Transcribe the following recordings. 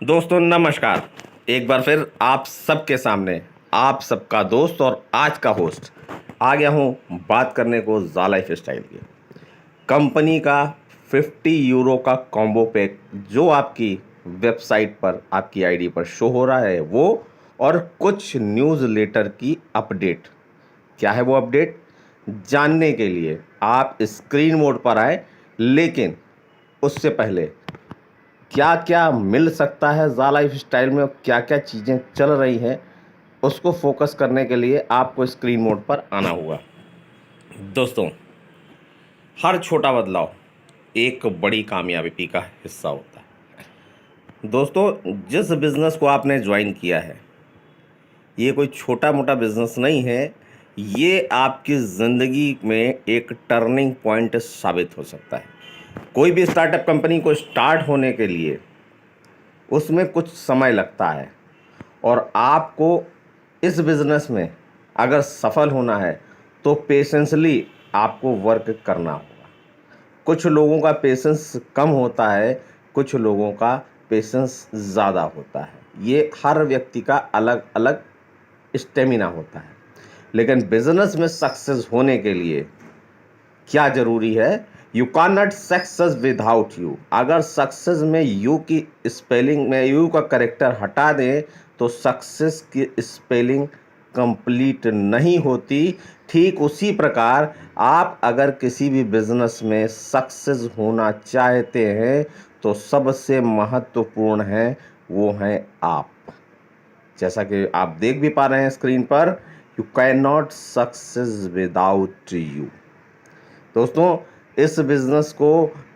दोस्तों नमस्कार। एक बार फिर आप सबके सामने आप सबका दोस्त और आज का होस्ट आ गया हूँ बात करने को ज़ा लाइफ स्टाइल की कंपनी का 50 यूरो का कॉम्बो पैक जो आपकी वेबसाइट पर आपकी आईडी पर शो हो रहा है वो, और कुछ न्यूज़ लेटर की अपडेट। क्या है वो अपडेट जानने के लिए आप स्क्रीन मोड पर आए, लेकिन उससे पहले क्या क्या मिल सकता है ज़ा लाइफ स्टाइल में और क्या क्या चीज़ें चल रही हैं उसको फोकस करने के लिए आपको स्क्रीन मोड पर आना होगा। दोस्तों, हर छोटा बदलाव एक बड़ी कामयाबी का हिस्सा होता है। दोस्तों, जिस बिज़नेस को आपने ज्वाइन किया है ये कोई छोटा मोटा बिज़नेस नहीं है, ये आपकी ज़िंदगी में एक टर्निंग पॉइंट साबित हो सकता है। कोई भी स्टार्टअप कंपनी को स्टार्ट होने के लिए उसमें कुछ समय लगता है, और आपको इस बिज़नेस में अगर सफल होना है तो पेशेंसली आपको वर्क करना होगा। कुछ लोगों का पेशेंस कम होता है, कुछ लोगों का पेशेंस ज़्यादा होता है। ये हर व्यक्ति का अलग अलग स्टेमिना होता है। लेकिन बिज़नेस में सक्सेस होने के लिए क्या ज़रूरी है? You can not success without you. अगर सक्सेस में यू की स्पेलिंग में यू का करेक्टर हटा दें तो सक्सेस की स्पेलिंग कंप्लीट नहीं होती। ठीक उसी प्रकार आप अगर किसी भी बिजनेस में सक्सेस होना चाहते हैं तो सबसे महत्वपूर्ण है वो हैं आप। जैसा कि आप देख भी पा रहे हैं स्क्रीन पर, you can not success without you. दोस्तों, इस बिज़नेस को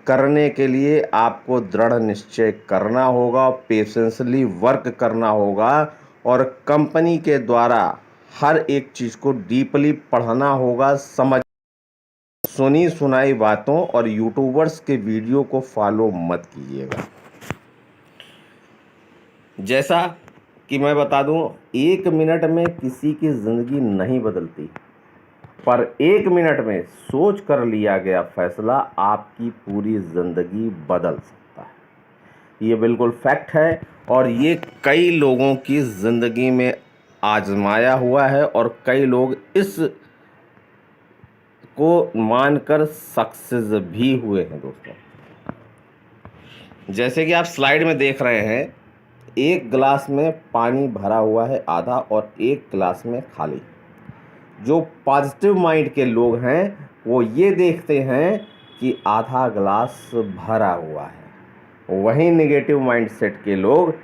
करने के लिए आपको दृढ़ निश्चय करना होगा, पेशेंसली वर्क करना होगा, और कंपनी के द्वारा हर एक चीज़ को डीपली पढ़ना होगा। सुनी सुनाई बातों और यूट्यूबर्स के वीडियो को फॉलो मत कीजिएगा। जैसा कि मैं बता दूं, 1 मिनट में किसी की ज़िंदगी नहीं बदलती, पर 1 मिनट में सोच कर लिया गया फैसला आपकी पूरी ज़िंदगी बदल सकता है। ये बिल्कुल फैक्ट है, और ये कई लोगों की ज़िंदगी में आजमाया हुआ है, और कई लोग इस को मानकर सक्सेस भी हुए हैं। दोस्तों, जैसे कि आप स्लाइड में देख रहे हैं, एक गिलास में पानी भरा हुआ है आधा और एक गिलास में खाली। जो पॉजिटिव माइंड के लोग हैं वो ये देखते हैं कि आधा गिलास भरा हुआ है, वहीं नेगेटिव माइंडसेट के लोग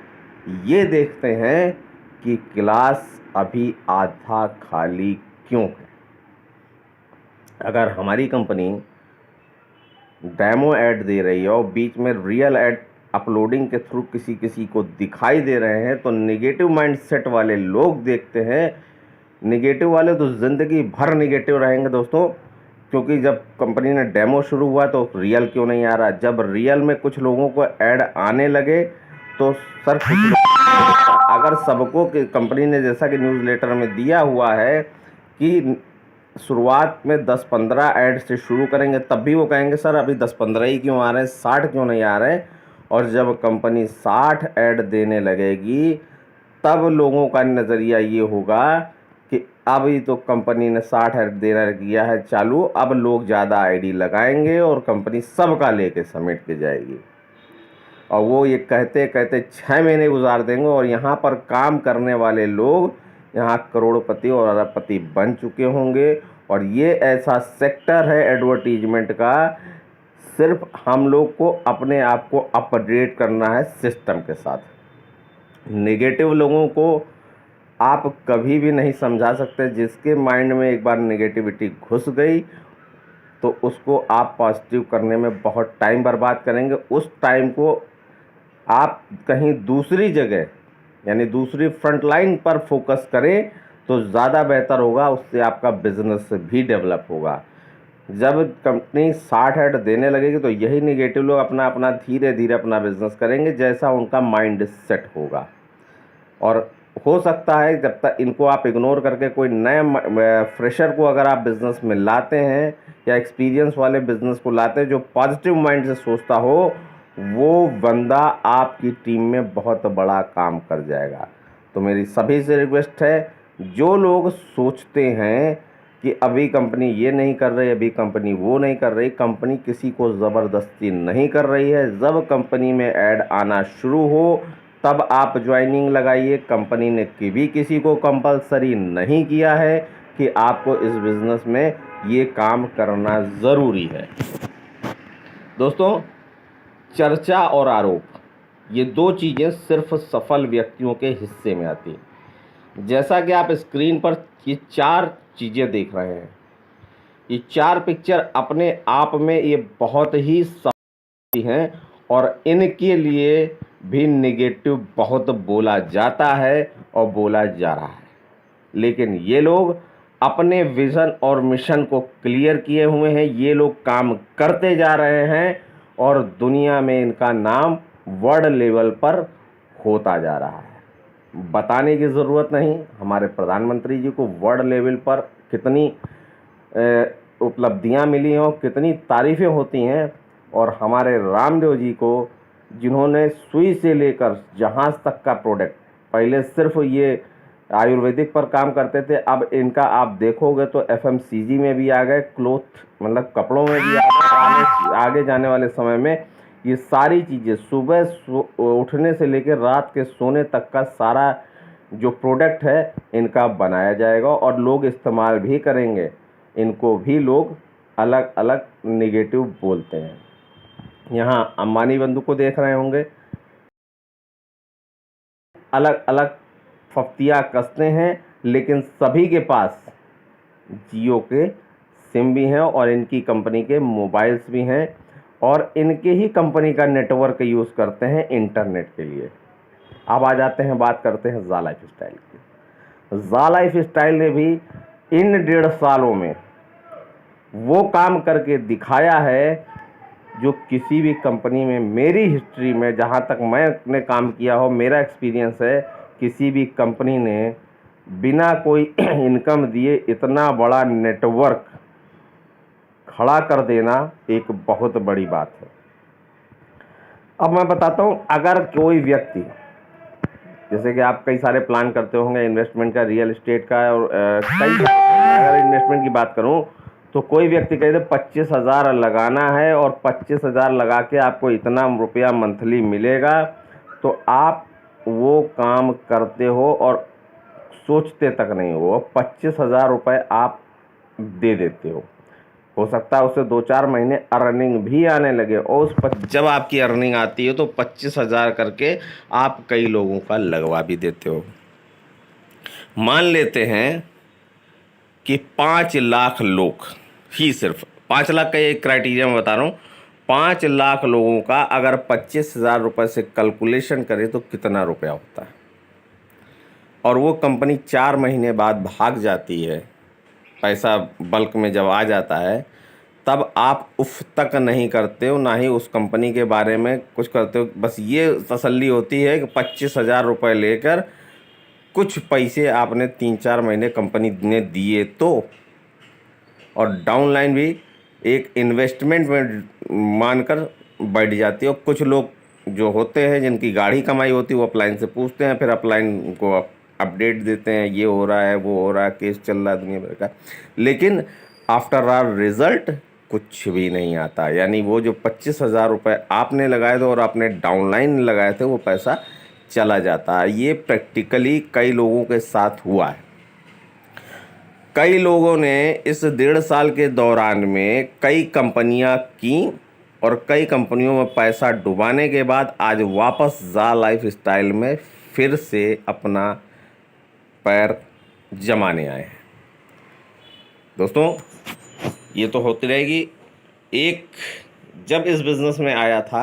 ये देखते हैं कि गिलास अभी आधा खाली क्यों है। अगर हमारी कंपनी डेमो ऐड दे रही है और बीच में रियल ऐड अपलोडिंग के थ्रू किसी को दिखाई दे रहे हैं तो नेगेटिव माइंडसेट वाले लोग देखते हैं, नेगेटिव वाले तो ज़िंदगी भर नेगेटिव रहेंगे दोस्तों। क्योंकि जब कंपनी ने डेमो शुरू हुआ तो रियल क्यों नहीं आ रहा, जब रियल में कुछ लोगों को ऐड आने लगे तो सर अगर सबको कंपनी ने जैसा कि न्यूज़ लेटर में दिया हुआ है कि शुरुआत में 10-15 ऐड से शुरू करेंगे, तब भी वो कहेंगे सर अभी 10-15 ही क्यों आ रहे हैं, 60 क्यों नहीं आ रहे हैं। और जब कंपनी 60 ऐड देने लगेगी तब लोगों का नज़रिया ये होगा कि अभी तो कंपनी ने 60 ऐड देना किया है चालू, अब लोग ज़्यादा आईडी लगाएंगे और कंपनी सबका लेके समेट के जाएगी। और वो ये कहते कहते 6 महीने गुजार देंगे, और यहाँ पर काम करने वाले लोग यहाँ करोड़पति और अरबपति बन चुके होंगे। और ये ऐसा सेक्टर है एडवर्टीजमेंट का, सिर्फ हम लोग को अपने आप को अपडेट करना है सिस्टम के साथ। नेगेटिव लोगों को आप कभी भी नहीं समझा सकते। जिसके माइंड में एक बार नेगेटिविटी घुस गई तो उसको आप पॉजिटिव करने में बहुत टाइम बर्बाद करेंगे। उस टाइम को आप कहीं दूसरी जगह यानी दूसरी फ्रंट लाइन पर फोकस करें तो ज़्यादा बेहतर होगा, उससे आपका बिजनेस भी डेवलप होगा। जब कंपनी 60 ऐड देने लगेगी तो यही नेगेटिव लोग अपना अपना धीरे धीरे अपना बिजनेस करेंगे जैसा उनका माइंड सेट होगा। और हो सकता है जब तक इनको आप इग्नोर करके कोई नए फ्रेशर को अगर आप बिज़नेस में लाते हैं या एक्सपीरियंस वाले बिज़नेस को लाते हैं जो पॉजिटिव माइंड से सोचता हो, वो बंदा आपकी टीम में बहुत बड़ा काम कर जाएगा। तो मेरी सभी से रिक्वेस्ट है, जो लोग सोचते हैं कि अभी कंपनी ये नहीं कर रही, अभी कंपनी वो नहीं कर रही, कंपनी किसी को ज़बरदस्ती नहीं कर रही है। जब कंपनी में ऐड आना शुरू हो तब आप ज्वाइनिंग लगाइए। कंपनी ने कभी किसी को कंपलसरी नहीं किया है कि आपको इस बिज़नेस में ये काम करना ज़रूरी है। दोस्तों, चर्चा और आरोप, ये दो चीज़ें सिर्फ सफल व्यक्तियों के हिस्से में आती हैं। जैसा कि आप स्क्रीन पर ये 4 चीज़ें देख रहे हैं, ये 4 पिक्चर अपने आप में ये बहुत ही सफल हैं और इनके लिए भी नेगेटिव बहुत बोला जाता है और बोला जा रहा है, लेकिन ये लोग अपने विज़न और मिशन को क्लियर किए हुए हैं। ये लोग काम करते जा रहे हैं और दुनिया में इनका नाम वर्ल्ड लेवल पर होता जा रहा है। बताने की ज़रूरत नहीं, हमारे प्रधानमंत्री जी को वर्ल्ड लेवल पर कितनी उपलब्धियां मिली हैं, कितनी तारीफ़ें होती हैं, और हमारे रामदेव जी को, जिन्होंने सुई से लेकर जहाज़ तक का प्रोडक्ट, पहले सिर्फ ये आयुर्वेदिक पर काम करते थे, अब इनका आप देखोगे तो एफएमसीजी में भी आ गए, क्लोथ मतलब कपड़ों में भी आ गए। आगे जाने वाले समय में ये सारी चीज़ें सुबह उठने से लेकर रात के सोने तक का सारा जो प्रोडक्ट है इनका बनाया जाएगा और लोग इस्तेमाल भी करेंगे। इनको भी लोग अलग अलग नेगेटिव बोलते हैं। यहाँ अंबानी बंधु को देख रहे होंगे, अलग अलग फफ्तियाँ कसते हैं, लेकिन सभी के पास जियो के सिम भी हैं और इनकी कंपनी के मोबाइल्स भी हैं और इनके ही कंपनी का नेटवर्क यूज़ करते हैं इंटरनेट के लिए। अब आ जाते हैं, बात करते हैं ज़ा लाइफ स्टाइल की। ज़ा लाइफ स्टाइल ने भी इन 1.5 सालों में वो काम करके दिखाया है जो किसी भी कंपनी में, मेरी हिस्ट्री में जहाँ तक मैंने काम किया हो, मेरा एक्सपीरियंस है, किसी भी कंपनी ने बिना कोई इनकम दिए इतना बड़ा नेटवर्क खड़ा कर देना एक बहुत बड़ी बात है। अब मैं बताता हूँ, अगर कोई व्यक्ति, जैसे कि आप कई सारे प्लान करते होंगे इन्वेस्टमेंट का, रियल एस्टेट का, और अगर इन्वेस्टमेंट की बात करूँ तो कोई व्यक्ति कहे 25,000 लगाना है और 25,000 लगा के आपको इतना रुपया मंथली मिलेगा, तो आप वो काम करते हो और सोचते तक नहीं हो, 25,000 रुपये आप दे देते हो सकता है उससे 2-4 महीने अर्निंग भी आने लगे, और जब आपकी अर्निंग आती है तो 25,000 करके आप कई लोगों का लगवा भी देते हो। मान लेते हैं कि 5 लाख लोग ही, सिर्फ 5 लाख का एक क्राइटेरिया मैं बता रहा हूँ, 5 लाख लोगों का अगर 25,000 रुपये से कैलकुलेशन करें तो कितना रुपया होता है, और वो कंपनी 4 महीने बाद भाग जाती है, पैसा बल्क में जब आ जाता है, तब आप उफ तक नहीं करते हो, ना ही उस कंपनी के बारे में कुछ करते हो। बस ये तसल्ली होती है कि 25,000 रुपये लेकर कुछ पैसे आपने 3-4 महीने कंपनी ने दिए तो, और डाउनलाइन भी एक इन्वेस्टमेंट में मानकर बैठ जाती है। और कुछ लोग जो होते हैं जिनकी गाढ़ी कमाई होती है वो अपलाइन से पूछते हैं, फिर अपलाइन को अपडेट देते हैं, ये हो रहा है, वो हो रहा है, केस चल रहा है दुनिया भर का, लेकिन आफ्टर आर रिज़ल्ट कुछ भी नहीं आता। यानी वो जो 25,000 रुपये आपने लगाए थे और आपने डाउनलाइन लगाए थे वो पैसा चला जाता है। ये प्रैक्टिकली कई लोगों के साथ हुआ है। कई लोगों ने इस 1.5 साल के दौरान में कई कंपनियां की और कई कंपनियों में पैसा डुबाने के बाद आज वापस ज़ा लाइफ स्टाइल में फिर से अपना पैर जमाने आए हैं। दोस्तों, ये तो होती रहेगी। एक जब इस बिज़नेस में आया था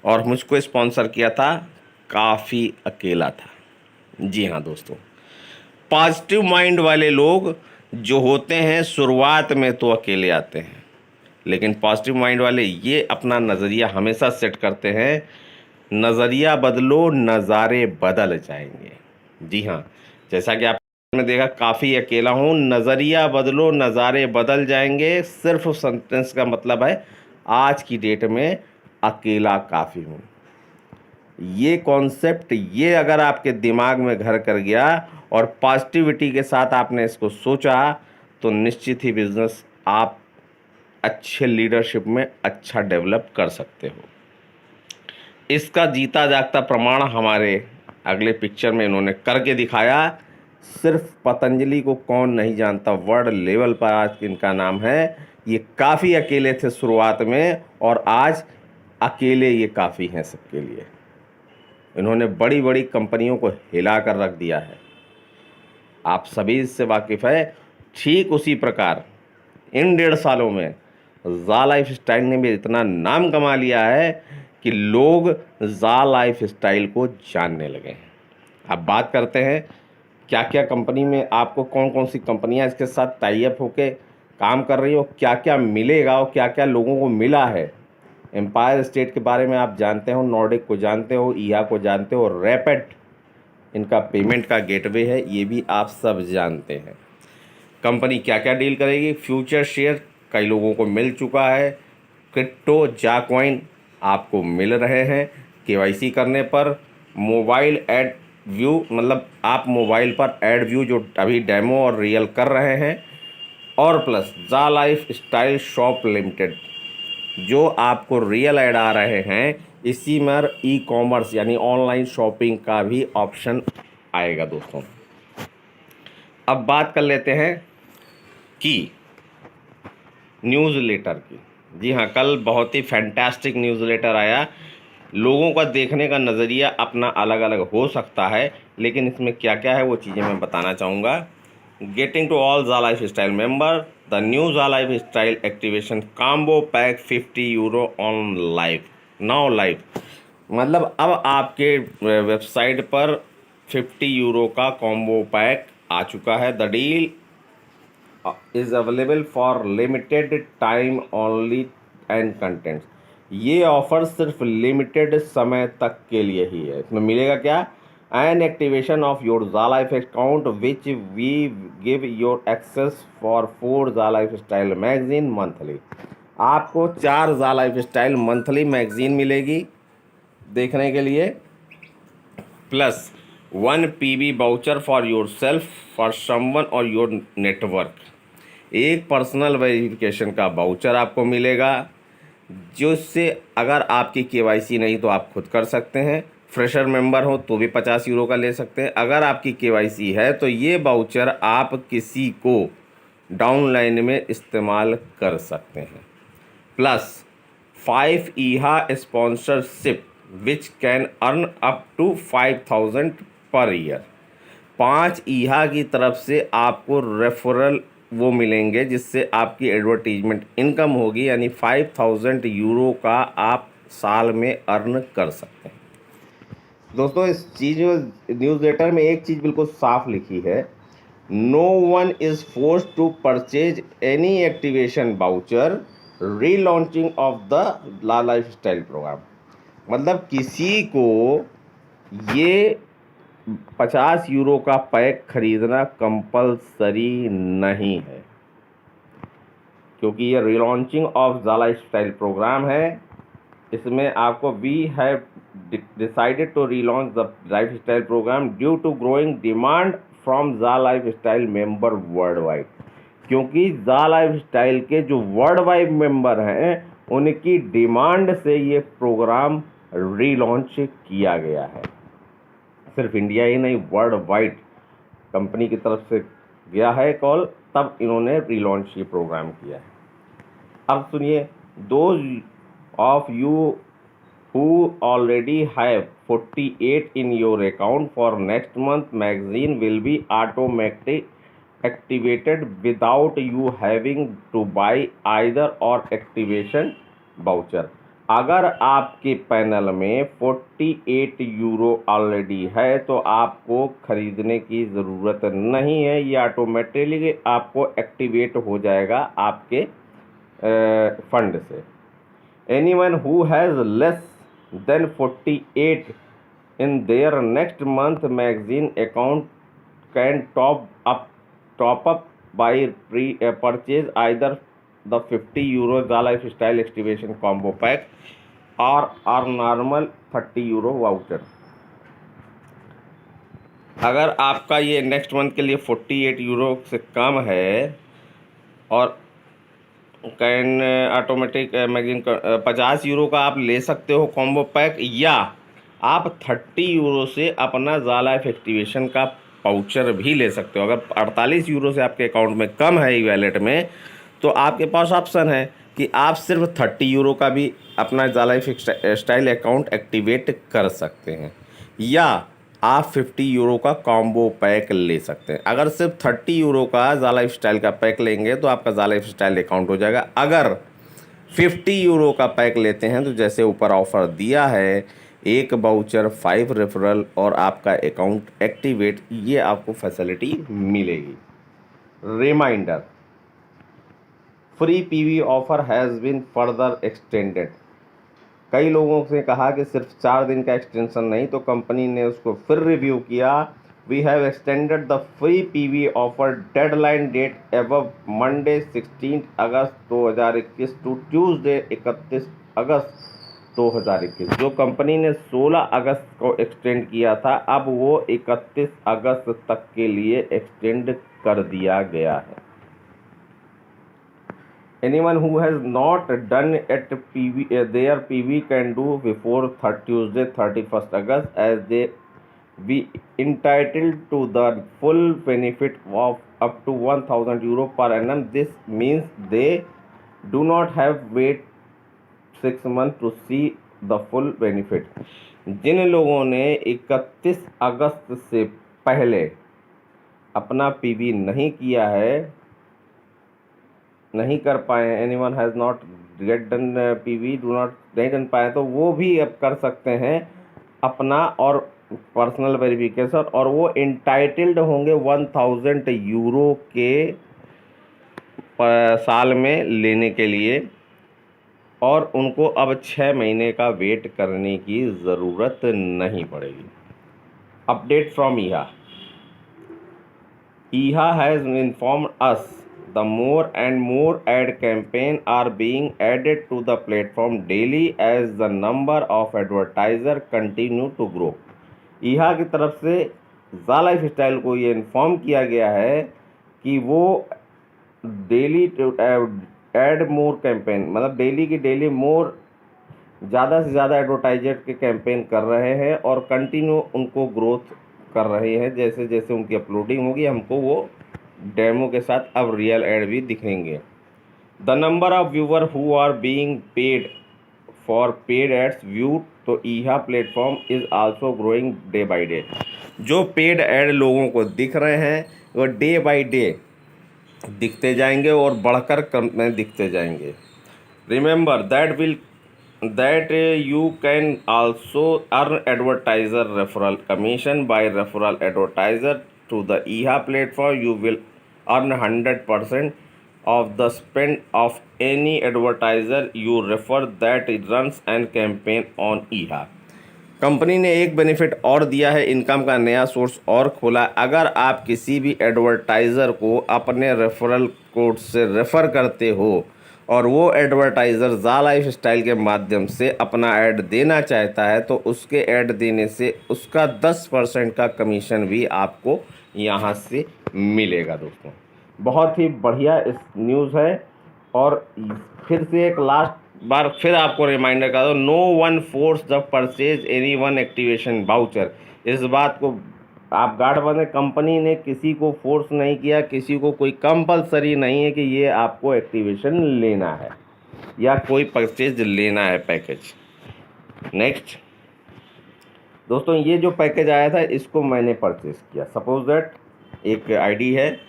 और मुझको स्पॉन्सर किया था, काफ़ी अकेला था। जी हाँ दोस्तों, पॉजिटिव माइंड वाले लोग जो होते हैं शुरुआत में तो अकेले आते हैं, लेकिन पॉजिटिव माइंड वाले ये अपना नज़रिया हमेशा सेट करते हैं, नज़रिया बदलो नज़ारे बदल जाएंगे। जी हाँ, जैसा कि आपने देखा काफ़ी अकेला हूँ, नज़रिया बदलो नज़ारे बदल जाएंगे, सिर्फ सेंटेंस का मतलब है आज की डेट में अकेला काफ़ी हूँ। ये कॉन्सेप्ट, ये अगर आपके दिमाग में घर कर गया और पॉजिटिविटी के साथ आपने इसको सोचा, तो निश्चित ही बिजनेस आप अच्छे लीडरशिप में अच्छा डेवलप कर सकते हो। इसका जीता जागता प्रमाण हमारे अगले पिक्चर में इन्होंने करके दिखाया। सिर्फ पतंजलि को कौन नहीं जानता, वर्ल्ड लेवल पर आज इनका नाम है। ये काफ़ी अकेले थे शुरुआत में, और आज अकेले ये काफ़ी हैं सबके लिए। इन्होंने बड़ी बड़ी कंपनियों को हिला कर रख दिया है, आप सभी इससे वाकिफ़ है। ठीक उसी प्रकार इन 1.5 सालों में ज़ा लाइफ स्टाइल ने भी इतना नाम कमा लिया है कि लोग ज़ा लाइफ स्टाइल को जानने लगे हैं। अब बात करते हैं क्या क्या कंपनी में आपको कौन कौन सी कंपनियां इसके साथ टाई अप होके काम कर रही हो, क्या क्या मिलेगा और क्या क्या लोगों को मिला है। एम्पायर स्टेट के बारे में आप जानते हो, नॉर्डिक को जानते हो, ईहा को जानते हो, रैपिड इनका पेमेंट का गेटवे है, ये भी आप सब जानते हैं। कंपनी क्या क्या डील करेगी, फ्यूचर शेयर कई लोगों को मिल चुका है, क्रिप्टो जाकॉइन आपको मिल रहे हैं केवाईसी करने पर, मोबाइल एड व्यू मतलब आप मोबाइल पर एड व्यू जो अभी डेमो और रियल कर रहे हैं, और प्लस ज़ा लाइफ स्टाइल शॉप लिमिटेड जो आपको रियल ऐड आ रहे हैं, इसी में ई कॉमर्स यानी ऑनलाइन शॉपिंग का भी ऑप्शन आएगा दोस्तों। अब बात कर लेते हैं कि न्यूज़लेटर की। जी हाँ, कल बहुत ही फैंटास्टिक न्यूज़लेटर आया। लोगों का देखने का नज़रिया अपना अलग अलग हो सकता है, लेकिन इसमें क्या क्या है वो चीज़ें मैं बताना चाहूँगा। Getting to all the lifestyle member the new the lifestyle activation combo pack 50 euro on live now live. मतलब अब आपके वेबसाइट पर 50 यूरो का कॉम्बो पैक आ चुका है। The deal is available for limited time only and content. ये ऑफर सिर्फ लिमिटेड समय तक के लिए ही है। इसमें मिलेगा क्या, an activation of your Zaa Life account which we give your access for 4 Zaa life style magazine monthly. आपको 4 Zaa life style monthly magazine मिलेगी देखने के लिए, plus 1 PB voucher for your self for someone और your network. एक personal verification का voucher आपको मिलेगा, जिससे अगर आपकी केवाईसी नहीं तो आप खुद कर सकते हैं। फ्रेशर मेंबर हो तो भी 50 यूरो का ले सकते हैं। अगर आपकी केवाईसी है तो ये वाउचर आप किसी को डाउनलाइन में इस्तेमाल कर सकते हैं। Plus 5 Eeha sponsorship which can earn up to 5000 per year. 5 ईहा की तरफ से आपको रेफरल वो मिलेंगे जिससे आपकी एडवर्टीजमेंट इनकम होगी, यानी 5000 यूरो का आप साल में अर्न कर सकते हैं। दोस्तों इस चीज़ में न्यूज़लेटर में एक चीज़ बिल्कुल साफ लिखी है, no one is forced to purchase any activation voucher relaunching of the the lifestyle program. मतलब किसी को ये 50 यूरो का पैक खरीदना कंपलसरी नहीं है, क्योंकि ये relaunching of the lifestyle program है। इसमें आपको we have decided to relaunch the lifestyle program due to growing demand from the lifestyle member worldwide. क्योंकि ज़ा लाइफ स्टाइल के जो वर्ल्ड वाइड मेंबर हैं उनकी demand से ये प्रोग्राम रीलॉन्च किया गया है। सिर्फ इंडिया ही नहीं, वर्ल्ड वाइड कंपनी की तरफ से गया है कॉल, तब इन्होंने रीलॉन्च ये प्रोग्राम किया है। अब सुनिए, those of you who already have 48 in your account for next month magazine will be automatically activated without you having to buy either or activation voucher। अगर आपके पैनल में 48 यूरो ऑलरेडी है तो आपको खरीदने की ज़रूरत नहीं है, ये ऑटोमेटिकली आपको एक्टिवेट हो जाएगा आपके फंड से। Anyone who has less than 48 in their next month magazine account can top up by purchase either the 50 euro ज़ा lifestyle activation combo pack और नॉर्मल 30 यूरो वाउचर। अगर आपका ये नेक्स्ट मंथ के लिए 48 यूरो से कम है और कैन ऑटोमेटिक मैगजीन 50 यूरो का आप ले सकते हो कॉम्बो पैक, या आप 30 यूरो से अपना ज़ाला एक्टिवेशन का पाउचर भी ले सकते हो। अगर 48 यूरो से आपके अकाउंट में कम है ई वैलेट में, तो आपके पास ऑप्शन है कि आप सिर्फ 30 यूरो का भी अपना ज़ाला स्टाइल अकाउंट एक्टिवेट कर सकते हैं, या आप 50 यूरो का कॉम्बो पैक ले सकते हैं। अगर सिर्फ 30 यूरो का ज़ाला स्टाइल का पैक लेंगे तो आपका ज़ाला स्टाइल अकाउंट हो जाएगा। अगर 50 यूरो का पैक लेते हैं तो जैसे ऊपर ऑफर दिया है, एक बाउचर 5 रेफरल और आपका अकाउंट एक्टिवेट, ये आपको फैसिलिटी मिलेगी। Reminder, free PV offer has been further extended. कई लोगों से कहा कि सिर्फ 4 दिन का एक्सटेंशन नहीं, तो कंपनी ने उसको फिर रिव्यू किया। We have extended the free PV offer deadline date above Monday 16 August 2021 to Tuesday 31 August 2021। जो कंपनी ने 16 अगस्त को एक्सटेंड किया था, अब वो 31 अगस्त तक के लिए एक्सटेंड कर दिया गया है। Anyone who has not done at their PV can do before Tuesday 31st August, as they be entitled to the full benefit of up to 1000 euro per annum. This means they do not have wait 6 months to see the full benefit. जिन लोगों ने 31 अगस्त से पहले अपना PV नहीं किया है, नहीं कर पाए, anyone has not get done PV do not नहीं कर पाए, तो वो भी अब कर सकते हैं अपना और पर्सनल वेरिफिकेशन, और वो इंटाइटल्ड होंगे 1000 यूरो के साल में लेने के लिए, और उनको अब 6 महीने का वेट करने की ज़रूरत नहीं पड़ेगी। अपडेट फ्रॉम ईहा। ईहा has informed us the more and more ad campaign are being added to the platform daily as the number of advertiser continue to grow. ईहा की तरफ से ज़ाला लाइफस्टाइल को ये इन्फॉर्म किया गया है कि वो डेली एड मोर कैंपेन, मतलब डेली की डेली मोर, ज़्यादा से ज़्यादा एडवर्टाइजर के कैंपेन कर रहे हैं और कंटिन्यू उनको ग्रोथ कर रहे हैं। जैसे जैसे उनकी अपलोडिंग होगी, हमको वो डेमो के साथ अब रियल एड भी दिखेंगे। The number of viewer who are being paid for paid ads view, तो Eeha platform is also growing day by day. जो पेड एड लोगों को दिख रहे हैं वो डे बाय डे दिखते जाएंगे और बढ़कर कम में दिखते जाएंगे। Remember that you can also earn advertiser referral commission by referral advertiser to the EHA platform. You will earn 100% of the spend of any advertiser you refer that runs an campaign on EHA. Company ने एक benefit और दिया है, income का नया source और खोला। अगर आप किसी भी एडवर्टाइज़र को अपने रेफरल कोड से रेफ़र करते हो और वो एडवर्टाइज़र ज़ा लाइफ स्टाइल के माध्यम से अपना ऐड देना चाहता है, तो उसके ऐड देने से उसका 10% का कमीशन भी आपको यहाँ से मिलेगा। दोस्तों, बहुत ही बढ़िया इस न्यूज़ है। और फिर से एक लास्ट बार फिर आपको रिमाइंडर कर दो, no one force the purchase any one activation voucher. इस बात को आप गार्ड बने, कंपनी ने किसी को फोर्स नहीं किया, किसी को कोई कंपलसरी नहीं है कि ये आपको एक्टिवेशन लेना है या कोई परचेज लेना है पैकेज। नेक्स्ट दोस्तों, ये जो पैकेज आया था इसको मैंने परचेज किया। सपोज दैट एक आईडी है,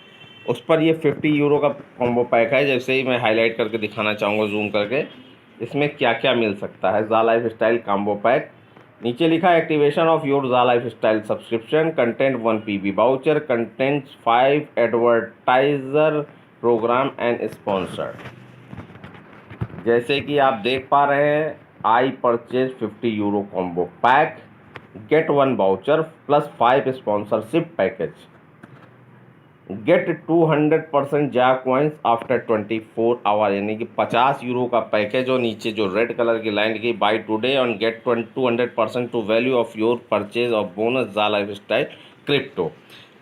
उस पर ये 50 यूरो का कॉम्बो पैक है। जैसे ही मैं हाईलाइट करके दिखाना चाहूँगा जूम करके, इसमें क्या क्या मिल सकता है। ज़ा लाइफ स्टाइल कॉम्बो पैक, नीचे लिखा है activation of your Zaa lifestyle subscription, content 1 PV voucher, content 5 advertiser program and sponsored. जैसे कि आप देख पा रहे हैं, I purchase 50 euro combo pack, get 1 voucher plus 5 sponsorship package. Get 200% jack coins after 24 hour, यानी कि 50 यूरो का पैकेज और नीचे जो रेड कलर की लाइन की buy today and get 200% to value of your purchase of bonus जा लाइफ स्टाइल क्रिप्टो।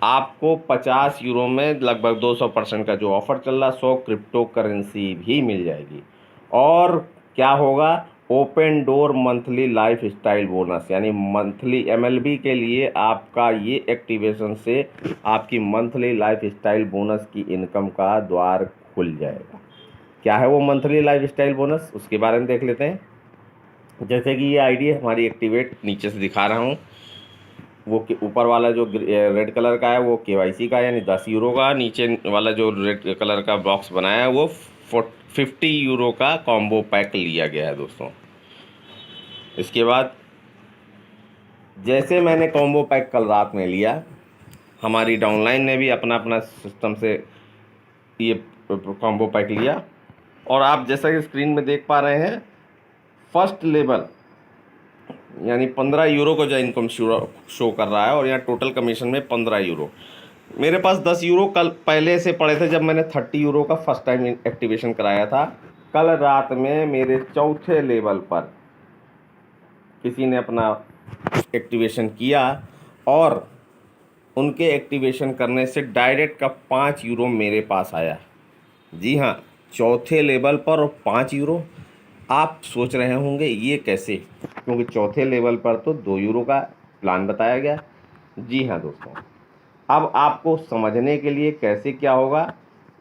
आपको 50 यूरो में लगभग 200% का जो ऑफर चल रहा है, 100 क्रिप्टो करेंसी भी मिल जाएगी। और क्या होगा, open door monthly life style bonus, यानी मंथली एमएलबी के लिए आपका ये एक्टिवेशन से आपकी मंथली लाइफ स्टाइल बोनस की इनकम का द्वार खुल जाएगा। क्या है वो मंथली लाइफ स्टाइल बोनस, उसके बारे में देख लेते हैं। जैसे कि ये आईडी हमारी एक्टिवेट नीचे से दिखा रहा हूँ, वो ऊपर वाला जो रेड कलर का है वो केवाईसी का यानी 10 यूरो का, नीचे वाला जो रेड कलर का बॉक्स बनाया है वो 50 यूरो का कॉम्बो पैक लिया गया है दोस्तों। इसके बाद जैसे मैंने कॉम्बो पैक कल रात में लिया, हमारी डाउनलाइन ने भी अपना अपना सिस्टम से ये कॉम्बो पैक लिया, और आप जैसा कि स्क्रीन में देख पा रहे हैं, फर्स्ट लेवल यानी 15 यूरो को जो इनकम शो कर रहा है, और यहाँ टोटल कमीशन में 15 यूरो। मेरे पास 10 यूरो कल पहले से पड़े थे जब मैंने 30 यूरो का फर्स्ट टाइम एक्टिवेशन कराया था। कल रात में मेरे चौथे लेवल पर किसी ने अपना एक्टिवेशन किया और उनके एक्टिवेशन करने से डायरेक्ट का 5 यूरो मेरे पास आया। जी हाँ, चौथे लेवल पर और 5 यूरो। आप सोच रहे होंगे ये कैसे, क्योंकि चौथे लेवल पर तो 2 यूरो का प्लान बताया गया। जी हाँ दोस्तों, अब आपको समझने के लिए कैसे क्या होगा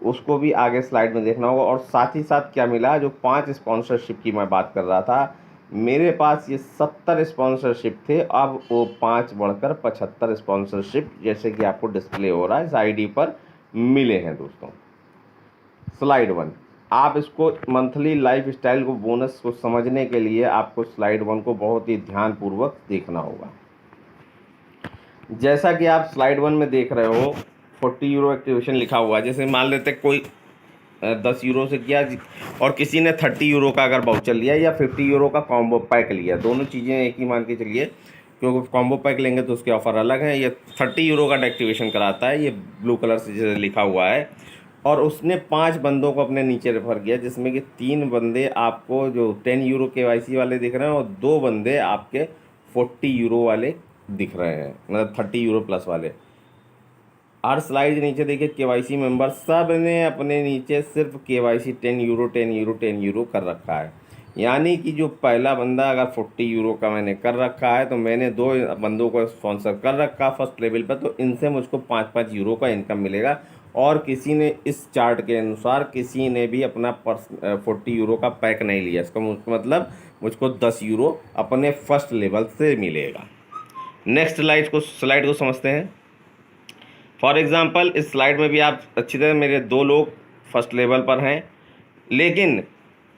उसको भी आगे स्लाइड में देखना होगा। और साथ ही साथ क्या मिला, जो 5 स्पॉन्सरशिप की मैं बात कर रहा था, मेरे पास ये 70 स्पॉन्सरशिप थे, अब वो 5 बढ़कर 75 स्पॉन्सरशिप जैसे कि आपको डिस्प्ले हो रहा है इस आईडी पर मिले हैं दोस्तों। स्लाइड 1, आप इसको मंथली लाइफ स्टाइल को बोनस को समझने के लिए आपको स्लाइड 1 को बहुत ही ध्यानपूर्वक देखना होगा। जैसा कि आप स्लाइड 1 में देख रहे हो 40 यूरो एक्टिवेशन लिखा हुआ है। जैसे मान लेते कोई 10 यूरो से किया और किसी ने 30 यूरो का अगर वाउचर लिया या 50 यूरो का कॉम्बो पैक लिया, दोनों चीज़ें एक ही मान के चलिए, क्योंकि कॉम्बो पैक लेंगे तो उसके ऑफ़र अलग हैं। ये 30 यूरो का एक्टिवेशन कराता है, ये ब्लू कलर से जैसे लिखा हुआ है, और उसने 5 बंदों को अपने नीचे रेफर किया, जिसमें कि 3 बंदे आपको जो 10 यूरो केवाईसी वाले दिख रहे हैं और 2 बंदे आपके 40 यूरो वाले दिख रहे हैं, मतलब 30 यूरो प्लस वाले। हर स्लाइड नीचे देखिए केवाईसी मेंबर सब ने अपने नीचे सिर्फ केवाईसी 10 यूरो 10 यूरो 10 यूरो कर रखा है। यानी कि जो पहला बंदा अगर 40 यूरो का मैंने कर रखा है तो मैंने 2 बंदों को स्पॉन्सर कर रखा फर्स्ट लेवल पर, तो इनसे मुझको 5-5 यूरो का इनकम मिलेगा। और किसी ने इस चार्ट के अनुसार किसी ने भी अपना 40 यूरो का पैक नहीं लिया, इसका मतलब मुझको 10 यूरो अपने फर्स्ट लेवल से मिलेगा। नेक्स्ट स्लाइड को समझते हैं। फॉर एग्ज़ाम्पल इस स्लाइड में भी आप अच्छी तरह, मेरे 2 लोग फर्स्ट लेवल पर हैं, लेकिन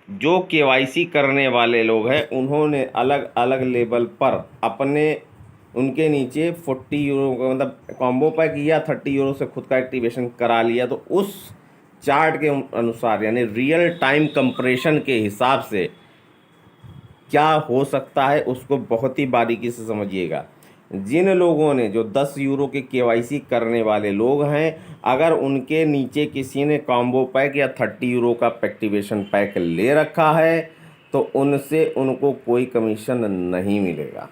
जो केवाईसी करने वाले लोग हैं उन्होंने अलग अलग लेवल पर अपने उनके नीचे 40 यूरो का मतलब कॉम्बो पैक या 30 यूरो से खुद का एक्टिवेशन करा लिया। तो उस चार्ट के अनुसार यानी रियल टाइम कंप्रेशन के हिसाब से क्या हो सकता है उसको बहुत ही बारीकी से समझिएगा। जिन लोगों ने जो 10 यूरो के केवाईसी करने वाले लोग हैं, अगर उनके नीचे किसी ने कॉम्बो पैक या 30 यूरो का एक्टिवेशन पैक ले रखा है तो उनसे उनको कोई कमीशन नहीं मिलेगा।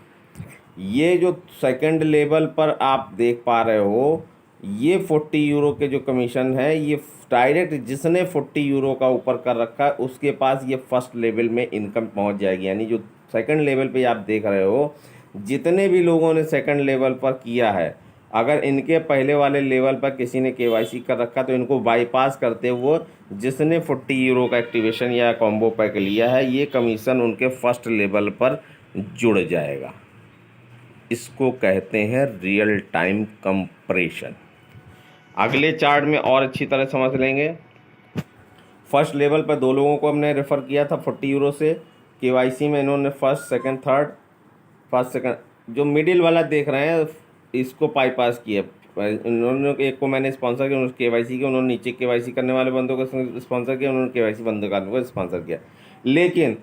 ये जो सेकंड लेवल पर आप देख पा रहे हो, ये 40 यूरो के जो कमीशन है, ये डायरेक्ट जिसने 40 यूरो का ऊपर कर रखा है उसके पास ये फर्स्ट लेवल में इनकम पहुंच जाएगी। यानी जो सेकंड लेवल पे आप देख रहे हो, जितने भी लोगों ने सेकंड लेवल पर किया है, अगर इनके पहले वाले लेवल पर किसी ने केवाईसी कर रखा तो इनको बाईपास करते हुए जिसने 40 यूरो का एक्टिवेशन या कॉम्बो पैक लिया है, ये कमीशन उनके फर्स्ट लेवल पर जुड़ जाएगा। इसको कहते हैं रियल टाइम कंप्रेशन। अगले चार्ट में और अच्छी तरह समझ लेंगे। फर्स्ट लेवल पर 2 लोगों को हमने रेफ़र किया था 40 यूरो से, केवाईसी में इन्होंने फर्स्ट सेकंड जो मिडिल वाला देख रहे हैं इसको बाईपास किया। उन्होंने एक को मैंने स्पॉन्सर किया, उन्होंने केवाईसी किया, उन्होंने नीचे केवाईसी करने वाले बंदों को स्पॉन्सर किया, उन्होंने केवाईसी बंदों को स्पॉन्सर किया। लेकिन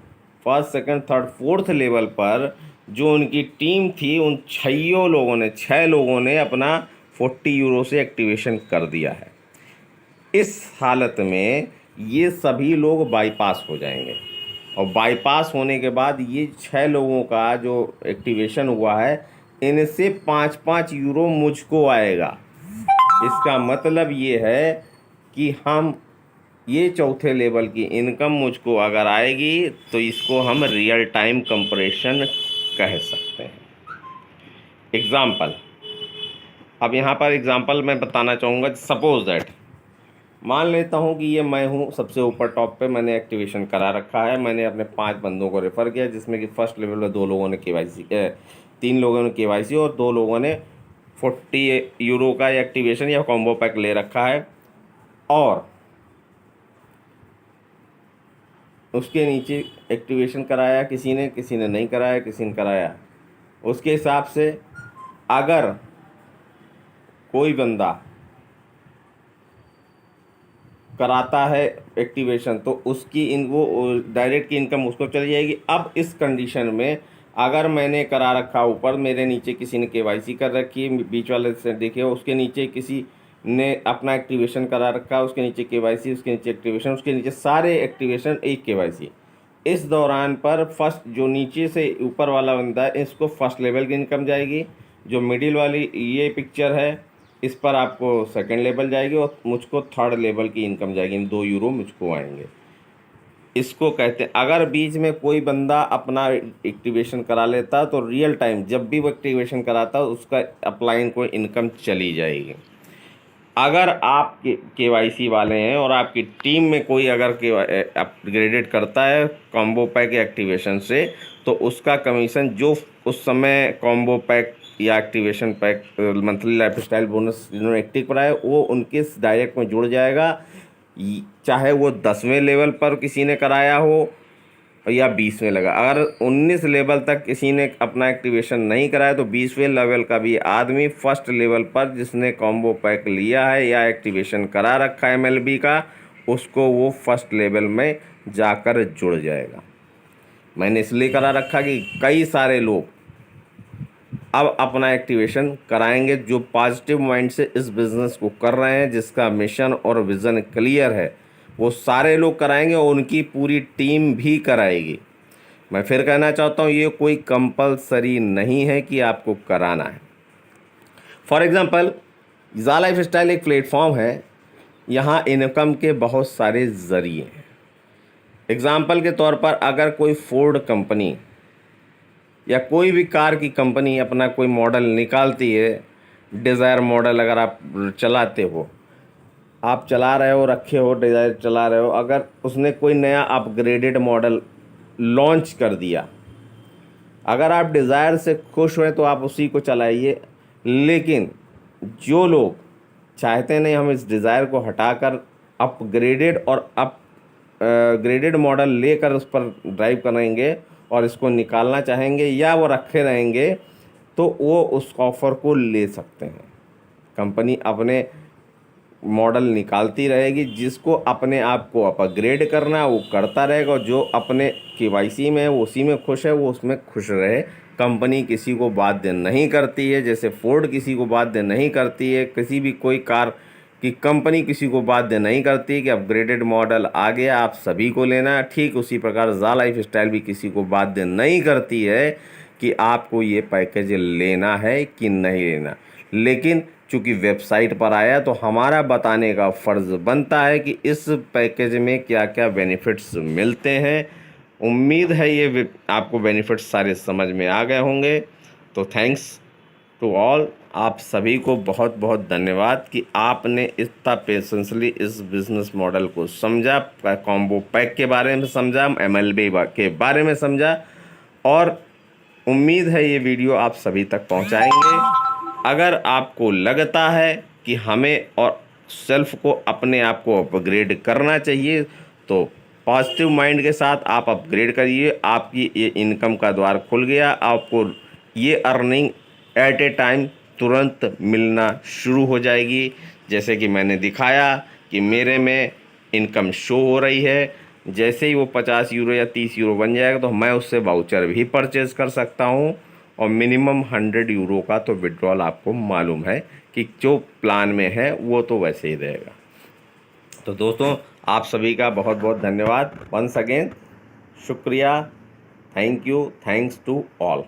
first second third fourth level पर जो उनकी टीम थी, उन 6 लोगों ने अपना 40 यूरो से एक्टिवेशन कर दिया है। इस हालत में ये सभी लोग बाईपास हो जाएंगे और बाईपास होने के बाद ये 6 लोगों का जो एक्टिवेशन हुआ है इनसे 5-5 यूरो मुझको आएगा। इसका मतलब ये है कि हम ये चौथे लेवल की इनकम मुझको अगर आएगी तो इसको हम रियल टाइम कंपैरिजन कह सकते हैं। एग्ज़ाम्पल, अब यहाँ पर एग्ज़ाम्पल मैं बताना चाहूँगा। सपोज दैट मान लेता हूँ कि ये मैं हूँ सबसे ऊपर टॉप पे, मैंने एक्टिवेशन करा रखा है। मैंने अपने 5 बंदों को रेफ़र किया जिसमें कि फर्स्ट लेवल में 2 लोगों ने केवाईसी 3 लोगों ने केवाईसी और 2 लोगों ने 40 यूरो का एक्टिवेशन या कॉम्बो पैक ले रखा है। और उसके नीचे एक्टिवेशन कराया किसी ने नहीं कराया, किसी ने कराया। उसके हिसाब से अगर कोई बंदा कराता है एक्टिवेशन तो उसकी वो डायरेक्ट की इनकम उसको चली जाएगी। अब इस कंडीशन में अगर मैंने करा रखा ऊपर, मेरे नीचे किसी ने केवाईसी कर रखी है, बीच वाले से देखिए उसके नीचे किसी ने अपना एक्टिवेशन करा रखा है, उसके नीचे केवाईसी, उसके नीचे एक्टिवेशन, उसके नीचे सारे एक्टिवेशन, एक केवाईसी। इस दौरान पर फर्स्ट जो नीचे से ऊपर वाला बंदा है इसको फर्स्ट लेवल की इनकम जाएगी। जो मिडिल वाली ये पिक्चर है इस पर आपको सेकंड लेवल जाएगी और मुझको थर्ड लेवल की इनकम जाएगी, 2 यूरो मुझको आएंगे। इसको कहते हैं, अगर बीच में कोई बंदा अपना एक्टिवेशन करा लेता तो रियल टाइम जब भी वो एक्टिवेशन कराता उसका अपलाइन को इनकम चली जाएगी। अगर आप केवाईसी वाले हैं और आपकी टीम में कोई अगर अपग्रेडेड करता है कॉम्बो पैक एक्टिवेशन से तो उसका कमीशन जो उस समय कॉम्बो पैक या activation pack monthly lifestyle bonus जिन्होंने एक्टिव कराया वो उनके डायरेक्ट में जुड़ जाएगा। चाहे वो 10वें लेवल पर किसी ने कराया हो या 20वें लगा। अगर 19 लेवल तक किसी ने अपना एक्टिवेशन नहीं कराया तो 20वें लेवल का भी आदमी फर्स्ट लेवल पर जिसने कॉम्बो पैक लिया है या एक्टिवेशन करा रखा है MLB का, उसको वो फर्स्ट लेवल में जाकर जुड़ जाएगा। मैंने इसलिए करा रखा कि कई सारे लोग अब अपना एक्टिवेशन कराएंगे जो पॉजिटिव माइंड से इस बिज़नेस को कर रहे हैं, जिसका मिशन और विज़न क्लियर है, वो सारे लोग कराएंगे और उनकी पूरी टीम भी कराएगी। मैं फिर कहना चाहता हूँ ये कोई कंपलसरी नहीं है कि आपको कराना है। फॉर एग्ज़ाम्पल ज़ा लाइफस्टाइल एक प्लेटफॉर्म है, यहाँ इनकम के बहुत सारे ज़रिए हैं। एग्ज़ाम्पल के तौर पर अगर कोई फोर्ड कंपनी या कोई भी कार की कंपनी अपना कोई मॉडल निकालती है, डिज़ायर मॉडल अगर आप चलाते हो, आप चला रहे हो, रखे हो, डिज़ायर चला रहे हो, अगर उसने कोई नया अपग्रेडेड मॉडल लॉन्च कर दिया, अगर आप डिज़ायर से खुश हुए तो आप उसी को चलाइए। लेकिन जो लोग चाहते नहीं हम इस डिज़ायर को हटाकर अपग्रेडेड और ग्रेडेड मॉडल लेकर उस पर ड्राइव करेंगे और इसको निकालना चाहेंगे या वो रखे रहेंगे तो वो उस ऑफ़र को ले सकते हैं। कंपनी अपने मॉडल निकालती रहेगी, जिसको अपने आप को अपग्रेड करना है वो करता रहेगा, और जो अपने केवाईसी में है वो उसी में खुश है वो उसमें खुश रहे। कंपनी किसी को बाध्य नहीं करती है, जैसे फोर्ड किसी को बाध्य नहीं करती है, किसी भी कोई कार कि कंपनी किसी को बाध्य नहीं करती कि अपग्रेडेड मॉडल आ गया आप सभी को लेना है। ठीक उसी प्रकार ज़ा लाइफस्टाइल भी किसी को बाध्य नहीं करती है कि आपको ये पैकेज लेना है कि नहीं लेना। लेकिन चूँकि वेबसाइट पर आया तो हमारा बताने का फ़र्ज़ बनता है कि इस पैकेज में क्या क्या बेनिफिट्स मिलते हैं। उम्मीद है ये आपको बेनिफिट्स सारे समझ में आ गए होंगे। तो थैंक्स टू ऑल, आप सभी को बहुत बहुत धन्यवाद कि आपने इतना पेशेंसली इस बिज़नेस मॉडल को समझा, कॉम्बो पैक के बारे में समझा, MLB के बारे में समझा, और उम्मीद है ये वीडियो आप सभी तक पहुंचाएंगे। अगर आपको लगता है कि हमें और सेल्फ को अपने आप को अपग्रेड करना चाहिए तो पॉजिटिव माइंड के साथ आप अपग्रेड करिए। आपकी ये इनकम का द्वार खुल गया, आपको ये अर्निंग एट ए टाइम तुरंत मिलना शुरू हो जाएगी। जैसे कि मैंने दिखाया कि मेरे में इनकम शो हो रही है, जैसे ही वो 50 यूरो या 30 यूरो बन जाएगा तो मैं उससे वाउचर भी परचेज़ कर सकता हूँ और मिनिमम 100 यूरो का तो विड्रॉल आपको मालूम है कि जो प्लान में है वो तो वैसे ही रहेगा। तो दोस्तों आप सभी का बहुत बहुत धन्यवाद। वंस अगेन शुक्रिया, thank you, thanks to all.